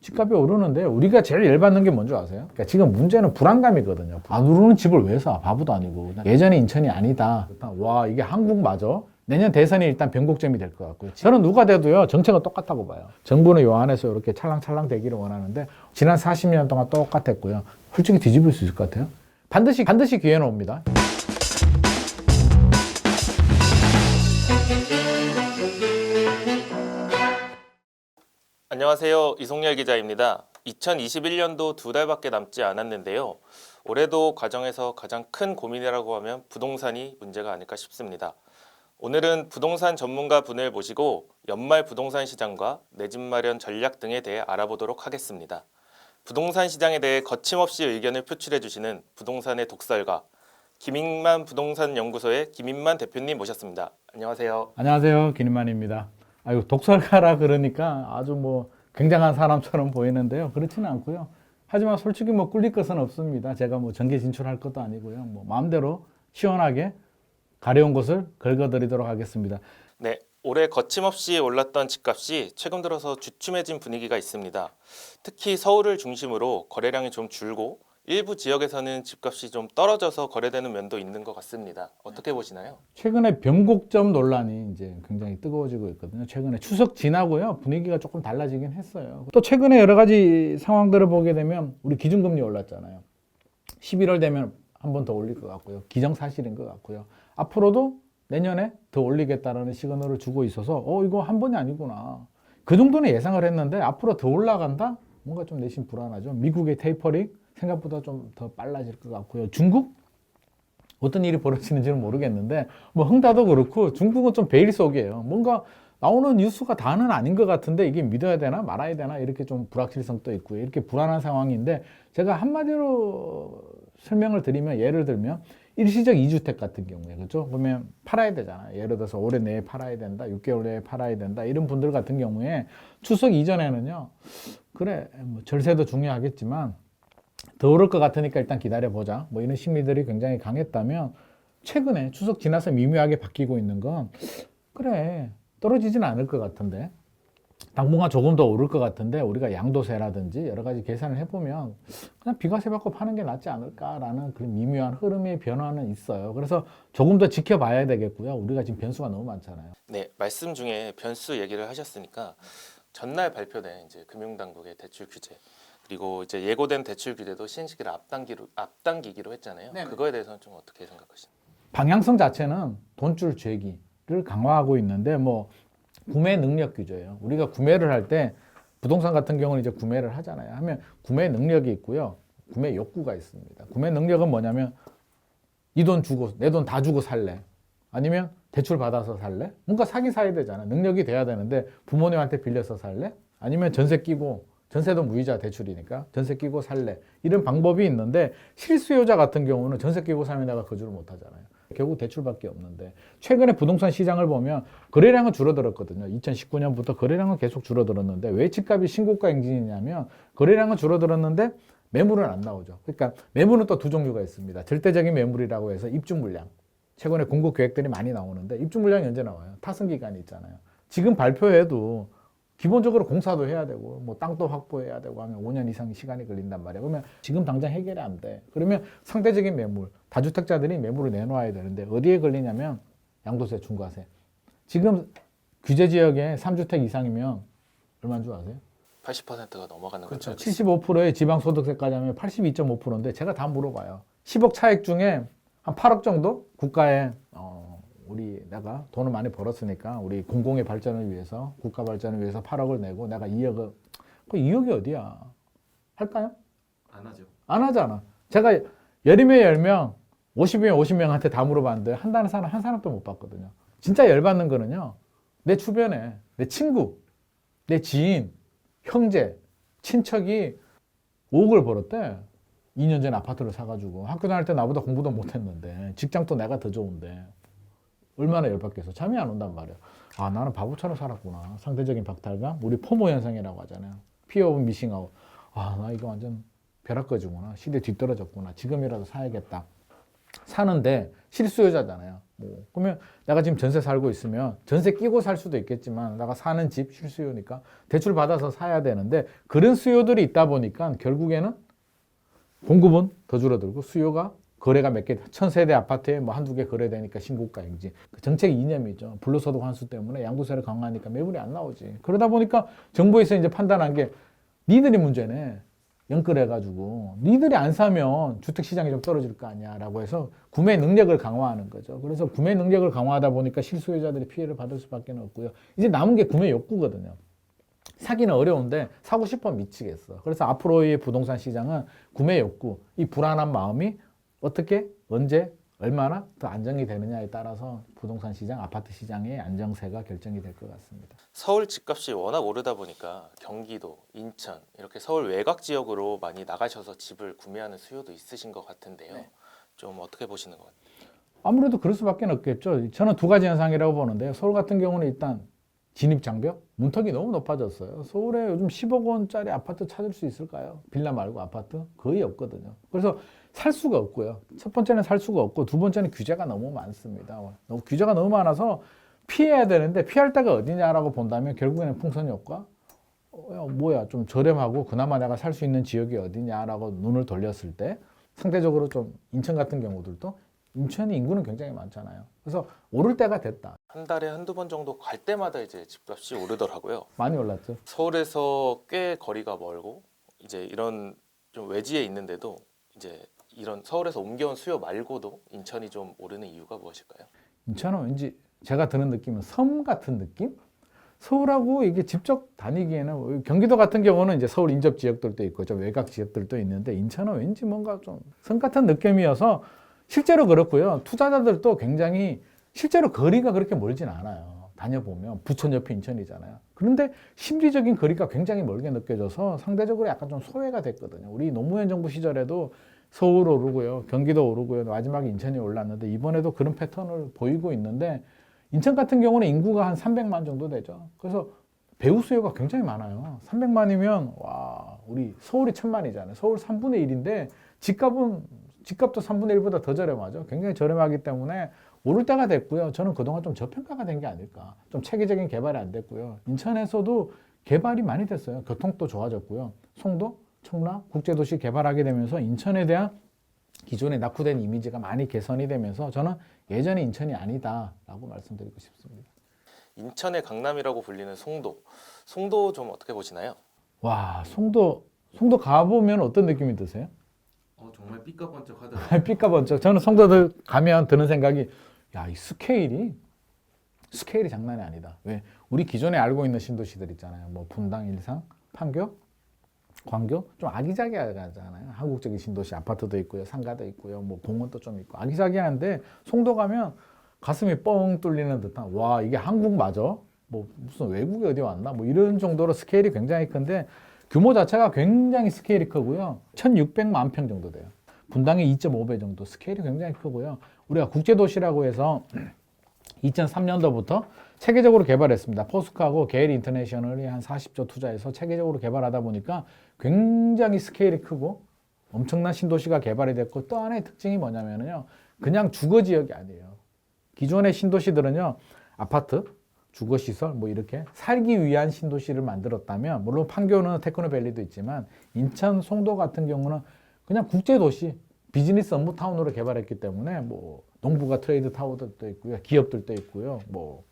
집값이 오르는데 우리가 제일 열받는 게 뭔지 아세요? 그러니까 지금 문제는 불안감이거든요. 안 오르는 집을 왜 사? 바보도 아니고. 예전에 인천이 아니다. 와, 이게 한국 맞아? 내년 대선이 일단 변곡점이 될 것 같고요. 저는 누가 돼도요, 정책은 똑같다고 봐요. 정부는 요 안에서 이렇게 찰랑찰랑 되기를 원하는데, 지난 40년 동안 똑같았고요. 솔직히 뒤집을 수 있을 것 같아요. 반드시 기회는 옵니다. 안녕하세요. 이송열 기자입니다. 2021년도 2달밖에 남지 않았는데요. 올해도 가정에서 가장 큰 고민이라고 하면 부동산이 문제가 아닐까 싶습니다. 오늘은 부동산 전문가 분을 모시고 연말 부동산 시장과 내 집 마련 전략 등에 대해 알아보도록 하겠습니다. 부동산 시장에 대해 거침없이 의견을 표출해 주시는 부동산의 독설가 김인만 부동산 연구소의 김인만 대표님 모셨습니다. 안녕하세요. 안녕하세요. 김인만입니다. 아유, 독설가라 그러니까 아주 뭐 굉장한 사람처럼 보이는데요. 그렇지는 않고요. 하지만 솔직히 뭐 꿀릴 것은 없습니다. 제가 뭐 정계 진출할 것도 아니고요. 뭐 마음대로 시원하게 가려운 곳을 긁어드리도록 하겠습니다. 네, 올해 거침없이 올랐던 집값이 최근 들어서 주춤해진 분위기가 있습니다. 특히 서울을 중심으로 거래량이 좀 줄고 일부 지역에서는 집값이 좀 떨어져서 거래되는 면도 있는 것 같습니다. 어떻게 보시나요? 최근에 변곡점 논란이 이제 굉장히 뜨거워지고 있거든요. 최근에 추석 지나고요. 분위기가 조금 달라지긴 했어요. 또 최근에 여러 가지 상황들을 보게 되면 우리 기준금리 올랐잖아요. 11월 되면 한 번 더 올릴 것 같고요. 기정사실인 것 같고요. 앞으로도 내년에 더 올리겠다라는 시그널을 주고 있어서 이거 한 번이 아니구나. 그 정도는 예상을 했는데 앞으로 더 올라간다? 뭔가 좀 내심 불안하죠. 미국의 테이퍼링 생각보다 좀 더 빨라질 것 같고요. 중국? 어떤 일이 벌어지는지는 모르겠는데 뭐 흥다도 그렇고 중국은 좀 베일 속이에요. 뭔가 나오는 뉴스가 다는 아닌 것 같은데 이게 믿어야 되나 말아야 되나 이렇게 좀 불확실성도 있고 이렇게 불안한 상황인데 제가 한마디로 설명을 드리면 예를 들면 일시적 2주택 같은 경우에 그렇죠? 그러면 팔아야 되잖아요. 예를 들어서 올해 내에 팔아야 된다. 6개월 내에 팔아야 된다. 이런 분들 같은 경우에 추석 이전에는요. 그래 뭐 절세도 중요하겠지만 더 오를 것 같으니까 일단 기다려보자. 뭐 이런 심리들이 굉장히 강했다면 최근에 추석 지나서 미묘하게 바뀌고 있는 건 그래 떨어지진 않을 것 같은데 당분간 조금 더 오를 것 같은데 우리가 양도세라든지 여러 가지 계산을 해보면 그냥 비과세 받고 파는 게 낫지 않을까라는 그런 미묘한 흐름의 변화는 있어요. 그래서 조금 더 지켜봐야 되겠고요. 우리가 지금 변수가 너무 많잖아요. 네, 말씀 중에 변수 얘기를 하셨으니까 전날 발표된 이제 금융당국의 대출 규제 그리고 이제 예고된 대출 규제도 시행 시기를 앞당기기로 했잖아요. 네네. 그거에 대해서는 좀 어떻게 생각하시나요? 방향성 자체는 돈줄 죄기를 강화하고 있는데 뭐 구매 능력 규제예요. 우리가 구매를 할 때 부동산 같은 경우는 이제 구매를 하잖아요. 하면 구매 능력이 있고요. 구매 욕구가 있습니다. 구매 능력은 뭐냐면 이 돈 주고 내 돈 다 주고 살래. 아니면 대출 받아서 살래? 뭔가 사긴 사야 되잖아. 능력이 돼야 되는데 부모님한테 빌려서 살래? 아니면 전세 끼고 전세도 무이자 대출이니까 전세 끼고 살래. 이런 방법이 있는데 실수요자 같은 경우는 전세 끼고 살면 내가 거주를 못 하잖아요. 결국 대출밖에 없는데 최근에 부동산 시장을 보면 거래량은 줄어들었거든요. 2019년부터 거래량은 계속 줄어들었는데 왜 집값이 신고가 행진이냐면 거래량은 줄어들었는데 매물은 안 나오죠. 그러니까 매물은 또 두 종류가 있습니다. 절대적인 매물이라고 해서 입주 물량. 최근에 공급 계획들이 많이 나오는데 입주 물량이 언제 나와요? 타승 기간이 있잖아요. 지금 발표해도 기본적으로 공사도 해야 되고 뭐 땅도 확보해야 되고 하면 5년 이상 시간이 걸린단 말이에요. 그러면 지금 당장 해결이 안 돼. 그러면 상대적인 매물, 다주택자들이 매물을 내놓아야 되는데 어디에 걸리냐면 양도세, 중과세. 지금 규제 지역에 3주택 이상이면 얼마인 줄 아세요? 80%가 넘어가는 그렇죠. 거죠. 75%의 지방소득세까지 하면 82.5%인데 제가 다 물어봐요. 10억 차액 중에 한 8억 정도 국가에 내가 돈을 많이 벌었으니까 우리 공공의 발전을 위해서 국가 발전을 위해서 8억을 내고 내가 2억을 그 2억이 어디야? 할까요? 안 하죠. 안 하잖아. 제가 열이면 10명, 50이면 50명한테 다 물어봤는데 한다는 사람 한 사람도 못 봤거든요. 진짜 열받는 거는요. 내 주변에 내 친구, 내 지인, 형제, 친척이 5억을 벌었대. 2년 전에 아파트를 사가지고 학교 다닐 때 나보다 공부도 못했는데 직장도 내가 더 좋은데 얼마나 열받겠어. 잠이 안 온단 말이야. 아, 나는 바보처럼 살았구나. 상대적인 박탈감? 우리 포모 현상이라고 하잖아요. 피어 오브 미싱 아웃. 아, 나 이거 완전 벼락거지구나. 시대 뒤떨어졌구나. 지금이라도 사야겠다. 사는데 실수요자잖아요. 뭐 그러면 내가 지금 전세 살고 있으면 전세 끼고 살 수도 있겠지만 내가 사는 집 실수요니까 대출 받아서 사야 되는데 그런 수요들이 있다 보니까 결국에는 공급은 더 줄어들고 수요가 거래가 몇 개, 1000세대 아파트에 뭐 한두 개 거래되니까 신고가인지 그 정책 이념이죠. 불로소득 환수 때문에 양도세를 강화하니까 매물이 안 나오지. 그러다 보니까 정부에서 이제 판단한 게 니들이 문제네. 연끌해가지고 니들이 안 사면 주택시장이 좀 떨어질 거 아니야 라고 해서 구매 능력을 강화하는 거죠. 그래서 구매 능력을 강화하다 보니까 실수요자들이 피해를 받을 수밖에 없고요. 이제 남은 게 구매 욕구거든요. 사기는 어려운데 사고 싶으면 미치겠어. 그래서 앞으로의 부동산 시장은 구매 욕구, 이 불안한 마음이 어떻게, 언제, 얼마나 더 안정이 되느냐에 따라서 부동산 시장, 아파트 시장의 안정세가 결정이 될 것 같습니다. 서울 집값이 워낙 오르다 보니까 경기도, 인천 이렇게 서울 외곽 지역으로 많이 나가셔서 집을 구매하는 수요도 있으신 것 같은데요. 네. 좀 어떻게 보시는 것 같아요? 아무래도 그럴 수밖에 없겠죠. 저는 두 가지 현상이라고 보는데요. 서울 같은 경우는 일단 진입장벽, 문턱이 너무 높아졌어요. 서울에 요즘 10억 원짜리 아파트 찾을 수 있을까요? 빌라 말고 아파트? 거의 없거든요. 그래서 살 수가 없고요. 첫 번째는 살 수가 없고 두 번째는 규제가 너무 많습니다. 규제가 너무 많아서 피해야 되는데 피할 데가 어디냐라고 본다면 결국에는 풍선 효과? 뭐야 좀 저렴하고 그나마 내가 살 수 있는 지역이 어디냐라고 눈을 돌렸을 때 상대적으로 좀 인천 같은 경우들도 인천이 인구는 굉장히 많잖아요. 그래서 오를 때가 됐다. 한 달에 한두 번 정도 갈 때마다 이제 집값이 오르더라고요. 많이 올랐죠. 서울에서 꽤 거리가 멀고 이제 이런 좀 외지에 있는데도 이제 이런 서울에서 옮겨온 수요 말고도 인천이 좀 오르는 이유가 무엇일까요? 인천은 왠지 제가 드는 느낌은 섬 같은 느낌? 서울하고 이게 직접 다니기에는 경기도 같은 경우는 이제 서울 인접 지역들도 있고 좀 외곽 지역들도 있는데 인천은 왠지 뭔가 좀 섬 같은 느낌이어서 실제로 그렇고요. 투자자들도 굉장히 실제로 거리가 그렇게 멀진 않아요. 다녀보면 부천 옆에 인천이잖아요. 그런데 심리적인 거리가 굉장히 멀게 느껴져서 상대적으로 약간 좀 소외가 됐거든요. 우리 노무현 정부 시절에도 서울 오르고요. 경기도 오르고요. 마지막에 인천이 올랐는데 이번에도 그런 패턴을 보이고 있는데 인천 같은 경우는 인구가 한 300만 정도 되죠. 그래서 배우 수요가 굉장히 많아요. 300만이면 와 우리 서울이 1000만이잖아요. 서울 3분의 1인데 집값도 3분의 1보다 더 저렴하죠. 굉장히 저렴하기 때문에 오를 때가 됐고요. 저는 그동안 좀 저평가가 된 게 아닐까. 좀 체계적인 개발이 안 됐고요. 인천에서도 개발이 많이 됐어요. 교통도 좋아졌고요. 송도, 청라, 국제도시 개발하게 되면서 인천에 대한 기존에 낙후된 이미지가 많이 개선이 되면서 저는 예전에 인천이 아니다라고 말씀드리고 싶습니다. 인천의 강남이라고 불리는 송도 좀 어떻게 보시나요? 와, 송도 가보면 어떤 느낌이 드세요? 정말 삐까번쩍하더라고요. 삐까번쩍. 저는 송도 가면 드는 생각이 야, 이 스케일이 장난이 아니다. 왜? 우리 기존에 알고 있는 신도시들 있잖아요. 뭐 분당, 일산, 판교, 광교 좀 아기자기하잖아요. 한국적인 신도시 아파트도 있고요, 상가도 있고요, 뭐 공원도 좀 있고 아기자기한데 송도 가면 가슴이 뻥 뚫리는 듯한 와 이게 한국 맞아? 뭐 무슨 외국에 어디 왔나? 뭐 이런 정도로 스케일이 굉장히 큰데 규모 자체가 굉장히 스케일이 크고요. 1,600만 평 정도 돼요. 분당의 2.5배 정도 스케일이 굉장히 크고요. 우리가 국제도시라고 해서 2003년도부터 체계적으로 개발했습니다. 포스코하고 게일 인터내셔널이 한 40조 투자해서 체계적으로 개발하다 보니까 굉장히 스케일이 크고 엄청난 신도시가 개발이 됐고 또 하나의 특징이 뭐냐면요. 그냥 주거 지역이 아니에요. 기존의 신도시들은요. 아파트, 주거시설 뭐 이렇게 살기 위한 신도시를 만들었다면 물론 판교는 테크노밸리도 있지만 인천, 송도 같은 경우는 그냥 국제도시, 비즈니스 업무타운으로 개발했기 때문에 뭐 농부가 트레이드 타워들도 있고요. 기업들도 있고요. 뭐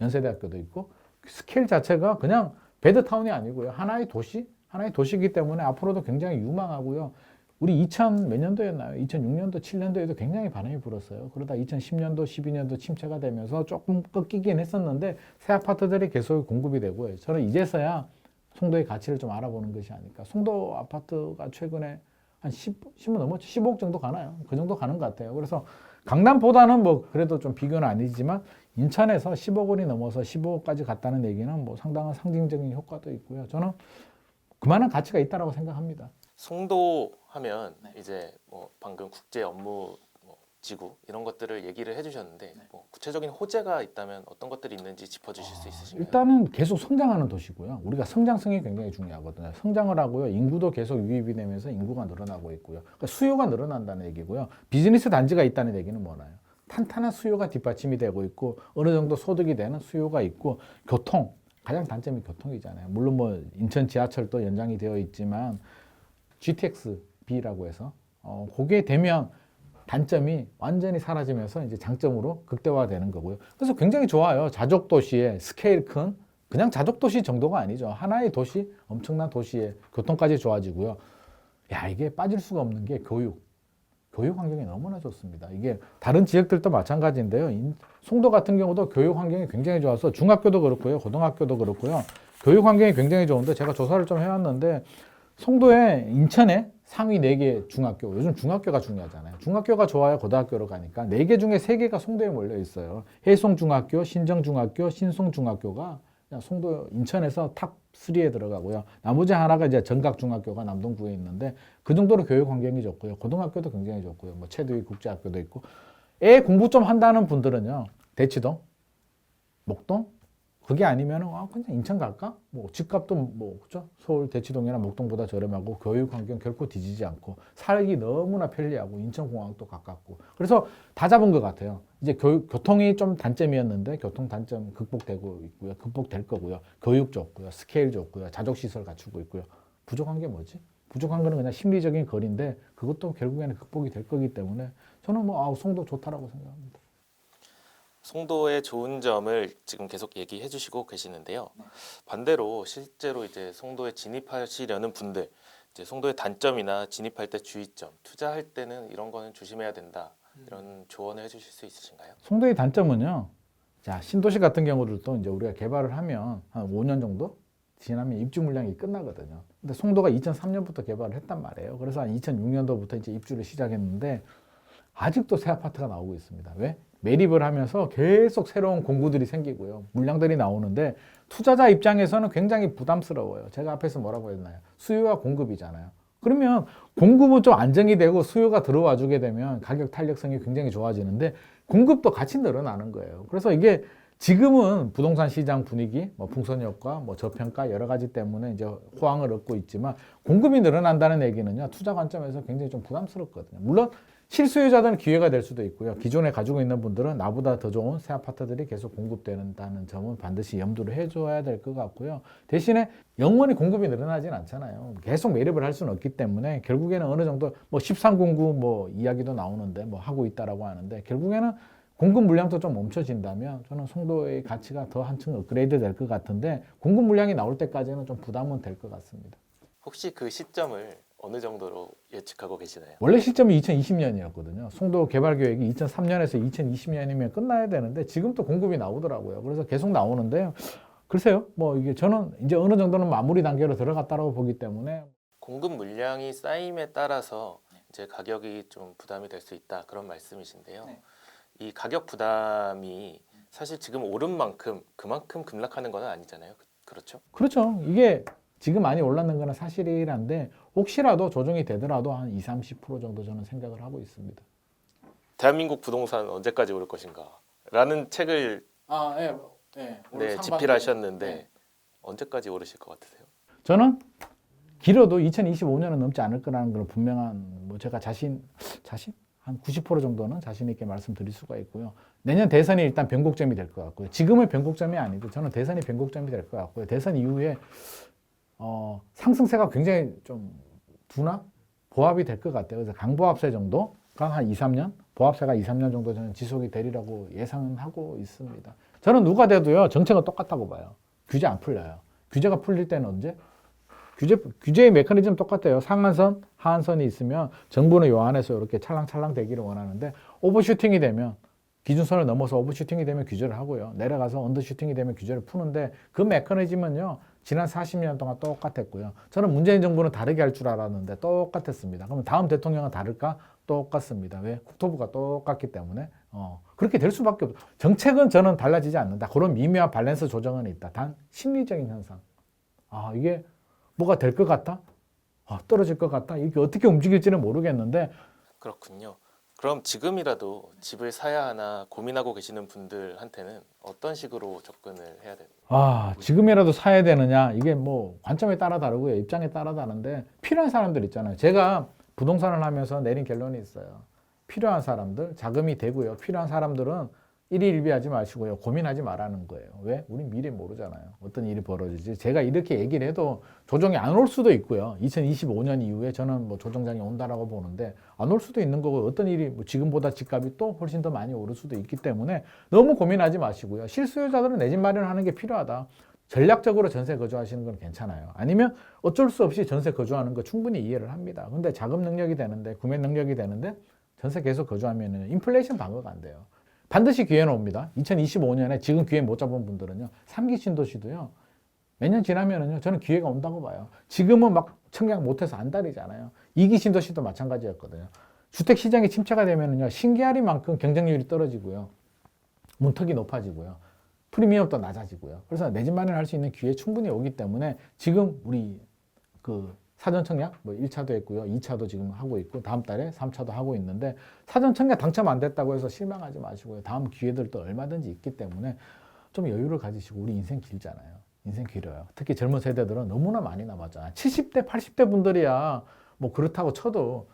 연세대학교도 있고 스케일 자체가 그냥 베드타운이 아니고요. 하나의 도시이기 때문에 앞으로도 굉장히 유망하고요. 우리 2000 몇 년도였나요? 2006년도, 7년도에도 굉장히 바람이 불었어요. 그러다 2010년도, 12년도 침체가 되면서 조금 꺾이긴 했었는데 새 아파트들이 계속 공급이 되고요. 저는 이제서야 송도의 가치를 좀 알아보는 것이 아닐까. 송도 아파트가 최근에 한 10억 넘었죠. 15억 정도 가나요? 그 정도 가는 것 같아요. 그래서 강남보다는 뭐 그래도 좀 비교는 아니지만 인천에서 10억 원이 넘어서 15억까지 갔다는 얘기는 뭐 상당한 상징적인 효과도 있고요. 저는 그만한 가치가 있다고 생각합니다. 송도 하면 이제 뭐 방금 국제 업무 복지구 이런 것들을 얘기를 해주셨는데 뭐 구체적인 호재가 있다면 어떤 것들이 있는지 짚어주실 수 있으신가요? 일단은 계속 성장하는 도시고요. 우리가 성장성이 굉장히 중요하거든요. 성장을 하고요. 인구도 계속 유입이 되면서 인구가 늘어나고 있고요. 그러니까 수요가 늘어난다는 얘기고요. 비즈니스 단지가 있다는 얘기는 뭐나요? 탄탄한 수요가 뒷받침이 되고 있고 어느 정도 소득이 되는 수요가 있고 교통, 가장 단점이 교통이잖아요. 물론 뭐 인천 지하철도 연장이 되어 있지만 GTX-B라고 해서 그게 되면 단점이 완전히 사라지면서 이제 장점으로 극대화되는 거고요. 그래서 굉장히 좋아요. 자족 도시에 스케일 큰 그냥 자족 도시 정도가 아니죠. 하나의 도시, 엄청난 도시에 교통까지 좋아지고요. 야, 이게 빠질 수가 없는 게 교육. 교육 환경이 너무나 좋습니다. 이게 다른 지역들도 마찬가지인데요. 송도 같은 경우도 교육 환경이 굉장히 좋아서 중학교도 그렇고요. 고등학교도 그렇고요. 교육 환경이 굉장히 좋은데 제가 조사를 좀 해왔는데 송도에 인천에 상위 4개 중학교, 요즘 중학교가 중요하잖아요. 중학교가 좋아야 고등학교로 가니까 4개 중에 3개가 송도에 몰려 있어요. 해송중학교, 신정중학교, 신송중학교가 그냥 송도 인천에서 탑 3에 들어가고요. 나머지 하나가 이제 정각중학교가 남동구에 있는데 그 정도로 교육 환경이 좋고요. 고등학교도 굉장히 좋고요. 뭐 최두희 국제학교도 있고. 애 공부 좀 한다는 분들은요. 대치동, 목동, 그게 아니면은 그냥 인천 갈까? 뭐 집값도 뭐 그죠? 서울 대치동이나 목동보다 저렴하고 교육 환경 결코 뒤지지 않고 살기 너무나 편리하고 인천공항도 가깝고 그래서 다 잡은 것 같아요. 이제 교통이 좀 단점이었는데 교통 단점 극복되고 있고요. 극복될 거고요. 교육 좋고요. 스케일 좋고요. 자족 시설 갖추고 있고요. 부족한 게 뭐지? 부족한 거는 그냥 심리적인 거리인데 그것도 결국에는 극복이 될 거기 때문에 저는 뭐 송도 좋다라고 생각합니다. 송도의 좋은 점을 지금 계속 얘기해 주시고 계시는데요. 반대로 실제로 이제 송도에 진입하시려는 분들, 이제 송도의 단점이나 진입할 때 주의점, 투자할 때는 이런 거는 조심해야 된다. 이런 조언을 해 주실 수 있으신가요? 송도의 단점은요. 자, 신도시 같은 경우들도 이제 우리가 개발을 하면 한 5년 정도 지나면 입주 물량이 끝나거든요. 근데 송도가 2003년부터 개발을 했단 말이에요. 그래서 한 2006년도부터 이제 입주를 시작했는데 아직도 새 아파트가 나오고 있습니다. 왜? 매립을 하면서 계속 새로운 공구들이 생기고요. 물량들이 나오는데 투자자 입장에서는 굉장히 부담스러워요. 제가 앞에서 뭐라고 했나요? 수요와 공급이잖아요. 그러면 공급은 좀 안정이 되고 수요가 들어와 주게 되면 가격 탄력성이 굉장히 좋아지는데 공급도 같이 늘어나는 거예요. 그래서 이게 지금은 부동산 시장 분위기, 뭐 풍선 효과, 뭐 저평가 여러 가지 때문에 이제 호황을 얻고 있지만 공급이 늘어난다는 얘기는요. 투자 관점에서 굉장히 좀 부담스럽거든요. 물론 실수요자들은 기회가 될 수도 있고요. 기존에 가지고 있는 분들은 나보다 더 좋은 새 아파트들이 계속 공급된다는 점은 반드시 염두를 해줘야 될 것 같고요. 대신에 영원히 공급이 늘어나진 않잖아요. 계속 매립을 할 수는 없기 때문에 결국에는 어느 정도 뭐 13공구 뭐 이야기도 나오는데 뭐 하고 있다라고 하는데 결국에는 공급 물량도 좀 멈춰진다면 저는 송도의 가치가 더 한층 업그레이드 될 것 같은데 공급 물량이 나올 때까지는 좀 부담은 될 것 같습니다. 혹시 그 시점을 어느 정도로 예측하고 계시나요? 원래 시점이 2020년이었거든요. 송도 개발 계획이 2003년에서 2020년이면 끝나야 되는데 지금 또 공급이 나오더라고요. 그래서 계속 나오는데요. 글쎄요. 뭐 이게 저는 이제 어느 정도는 마무리 단계로 들어갔다고 보기 때문에 공급 물량이 쌓임에 따라서 이제 가격이 좀 부담이 될 수 있다 그런 말씀이신데요. 이 가격 부담이 사실 지금 오른 만큼 그만큼 급락하는 건 아니잖아요. 그렇죠? 그렇죠. 이게 지금 많이 올랐는 거는 사실이란데 혹시라도 조정이 되더라도 한 20-30% 정도 저는 생각을 하고 있습니다. 대한민국 부동산 언제까지 오를 것인가? 라는 책을 집필하셨는데 언제까지 오르실 것 같으세요? 저는 길어도 2025년은 넘지 않을 거라는 걸 분명한 뭐 제가 자신 한 90% 정도는 자신 있게 말씀드릴 수가 있고요. 내년 대선이 일단 변곡점이 될 것 같고요. 지금은 변곡점이 아니고 저는 대선이 변곡점이 될 것 같고요. 대선 이후에 상승세가 굉장히 좀 둔화? 보합이 될 것 같아요. 그래서 강보합세 정도가 한 2-3년? 보합세가 2-3년 정도 저는 지속이 되리라고 예상은 하고 있습니다. 저는 누가 돼도요, 정책은 똑같다고 봐요. 규제 안 풀려요. 규제가 풀릴 때는 언제? 규제의 메커니즘 똑같아요. 상한선, 하한선이 있으면 정부는 요 안에서 이렇게 찰랑찰랑 되기를 원하는데 오버슈팅이 되면 기준선을 넘어서 오버슈팅이 되면 규제를 하고요. 내려가서 언더슈팅이 되면 규제를 푸는데 그 메커니즘은요. 지난 40년 동안 똑같았고요. 저는 문재인 정부는 다르게 할 줄 알았는데 똑같았습니다. 그러면 다음 대통령은 다를까? 똑같습니다. 왜? 국토부가 똑같기 때문에. 그렇게 될 수밖에 없어요. 정책은 저는 달라지지 않는다. 그런 미묘한 밸런스 조정은 있다. 단 심리적인 현상. 이게 뭐가 될 것 같다? 떨어질 것 같다? 이게 어떻게 움직일지는 모르겠는데 그렇군요. 그럼 지금이라도 집을 사야 하나 고민하고 계시는 분들한테는 어떤 식으로 접근을 해야 돼요? 지금이라도 사야 되느냐? 이게 뭐 관점에 따라 다르고요. 입장에 따라 다른데 필요한 사람들 있잖아요. 제가 부동산을 하면서 내린 결론이 있어요. 필요한 사람들, 자금이 되고요. 필요한 사람들은 일희일비하지 마시고요. 고민하지 말라는 거예요. 왜? 우린 미래 모르잖아요. 어떤 일이 벌어질지. 제가 이렇게 얘기를 해도 조정이 안 올 수도 있고요. 2025년 이후에 저는 뭐 조정장이 온다라고 보는데 안 올 수도 있는 거고 어떤 일이 뭐 지금보다 집값이 또 훨씬 더 많이 오를 수도 있기 때문에 너무 고민하지 마시고요. 실수요자들은 내 집 마련하는 게 필요하다. 전략적으로 전세 거주하시는 건 괜찮아요. 아니면 어쩔 수 없이 전세 거주하는 거 충분히 이해를 합니다. 근데 자금 능력이 되는데, 구매 능력이 되는데 전세 계속 거주하면 인플레이션 방어가 안 돼요. 반드시 기회는 옵니다. 2025년에 지금 기회 못 잡은 분들은요. 3기 신도시도요. 몇 년 지나면은요. 저는 기회가 온다고 봐요. 지금은 막 청약 못해서 안달이잖아요. 2기 신도시도 마찬가지였거든요. 주택 시장이 침체가 되면은요. 신기하리만큼 경쟁률이 떨어지고요. 문턱이 높아지고요. 프리미엄도 낮아지고요. 그래서 내 집 마련할 수 있는 기회 충분히 오기 때문에 지금 우리 그 사전 청약 뭐 1차도 했고요. 2차도 지금 하고 있고 다음 달에 3차도 하고 있는데 사전 청약 당첨 안 됐다고 해서 실망하지 마시고요. 다음 기회들도 얼마든지 있기 때문에 좀 여유를 가지시고 우리 인생 길잖아요. 인생 길어요. 특히 젊은 세대들은 너무나 많이 남았잖아요. 70대, 80대 분들이야 뭐 그렇다고 쳐도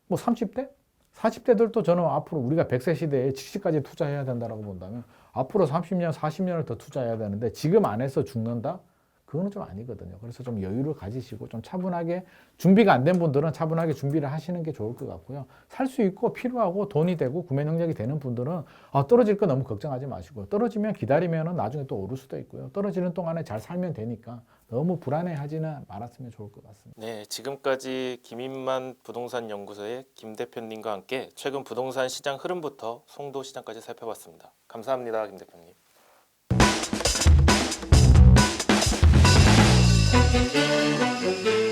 뭐 30대? 40대들도 저는 앞으로 우리가 100세 시대에 70까지 투자해야 된다고 본다면 앞으로 30년, 40년을 더 투자해야 되는데 지금 안 해서 죽는다? 그거는 좀 아니거든요. 그래서 좀 여유를 가지시고 좀 차분하게 준비가 안 된 분들은 차분하게 준비를 하시는 게 좋을 것 같고요. 살 수 있고 필요하고 돈이 되고 구매 능력이 되는 분들은 떨어질 거 너무 걱정하지 마시고요. 떨어지면 기다리면 나중에 또 오를 수도 있고요. 떨어지는 동안에 잘 살면 되니까 너무 불안해하지는 말았으면 좋을 것 같습니다. 네, 지금까지 김인만 부동산 연구소의 김 대표님과 함께 최근 부동산 시장 흐름부터 송도 시장까지 살펴봤습니다. 감사합니다, 김 대표님. Thank you.